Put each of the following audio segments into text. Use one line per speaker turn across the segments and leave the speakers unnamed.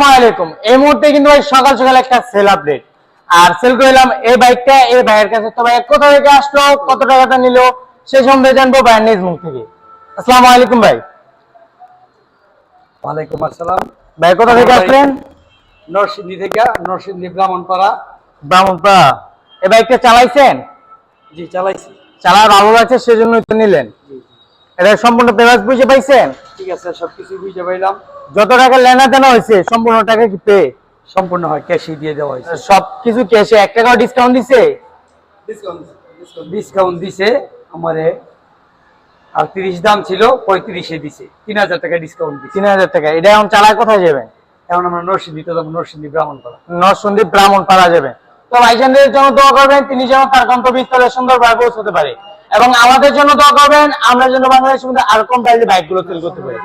আসসালামাইকুম। এই মুহূর্তে কিন্তু ভাই সকাল সকাল একটা সেল আপডেট আর সেল করলাম এই বাইকটা এই ভাইয়ের কাছে। তো ভাই কোথা থেকে আসলো, কত টাকাটা নিল, সে সম্বন্ধে জানবো ভাইয়ের নিজ মুখ থেকে। আসসালামু আলাইকুম ভাই।
ওয়ালাইকুম আসসালাম।
ভাই কোথা থেকে আসলেন?
নরসিংদী থেকে, নরসিংদী ব্রাহ্মণপাড়া।
ব্রাহ্মণপাড়া। এই বাইকটা চালাইছেন?
জি চালাইছি।
চালা ভালো লাগছে সেজন্যই তো নিলেন। এটা সম্পূর্ণ পেপারস বুঝে পাইছেন?
ঠিক আছে, সবকিছু বুঝে পাইলাম।
যত টাকা লেনা দেনা হয়েছে সম্পূর্ণ টাকা কি পে?
সম্পূর্ণ হয় ক্যাশই দিয়ে দেওয়া হয়েছে।
সবকিছু ক্যাশে, 1 টাকাও ডিসকাউন্ট দিছে?
ডিসকাউন্ট দিছে আমারে। আর 30 দাম ছিল, 35-এ দিছে। 3000 টাকা ডিসকাউন্ট দিছে।
3000 টাকা। এটা এখন চালায় কোথায় যাবেন?
এখন আমরা নরসিংদীতে যাবো, নরসিংদী ব্রাহ্মণপাড়া।
নরসিংদী ব্রাহ্মণপাড়া যাবেন। তো ভাইজানদের জন্য দোয়া করবেন, তিনি যেন তার গন্তব্যস্থলে সুন্দরভাবে পৌঁছতে পারে, এবং আমাদের জন্য দোয়া করবেন, আমরা যেন বাংলাদেশের মধ্যে আর কম প্রাইসে বাইকগুলো সেল করতে পারি।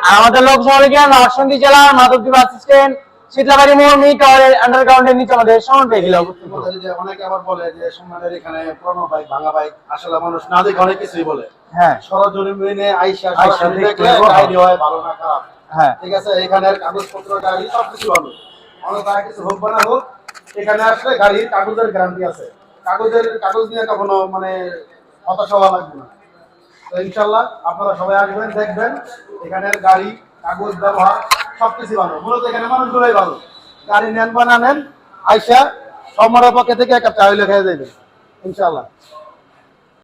আর আমাদের লোক শহরে গিয়ে নরসিংদী জেলার মাধবদী বাস স্ট্যান্ড, শীতলাবাড়ি মোড়, মি টাওয়ারের আন্ডারগ্রাউন্ডের নিচে আমাদের সময় পেয়ে অবস্থিত।
অনেকে আবার বলে যে সোনাদের এখানে পুরনো বাইক, ভাঙা বাইক, আসলে মানুষ না দেখে অনেক কিছুই বলে।
হ্যাঁ,
সরজমিনে আইসা
সরাসরি
দেখলে
দেখলে
গাড়ি হয় ভালো না খারাপ।
হ্যাঁ,
ঠিক আছে, এখানের কাগজপত্র, গাড়ি সবকিছু ভালো। অনেক আর কিছু হোক বা না হোক, এখানে আসলে গাড়ির কাগজের গ্যারান্টি আছে। কাগজ নিয়ে কখনো মানে হতাশ হওয়া লাগবে না। তো ইনশাল্লাহ আপনারা সবাই আসবেন, দেখবেন এখানের গাড়ি, কাগজ, ব্যবহার সবকিছু ভালো। মূলত এখানে মানুষগুলোই ভালো। গাড়ি নেন বা না নেন, আইসা সমরের পক্ষে থেকে একটা চা হইলে খেয়ে যাবেন ইনশাল্লাহ।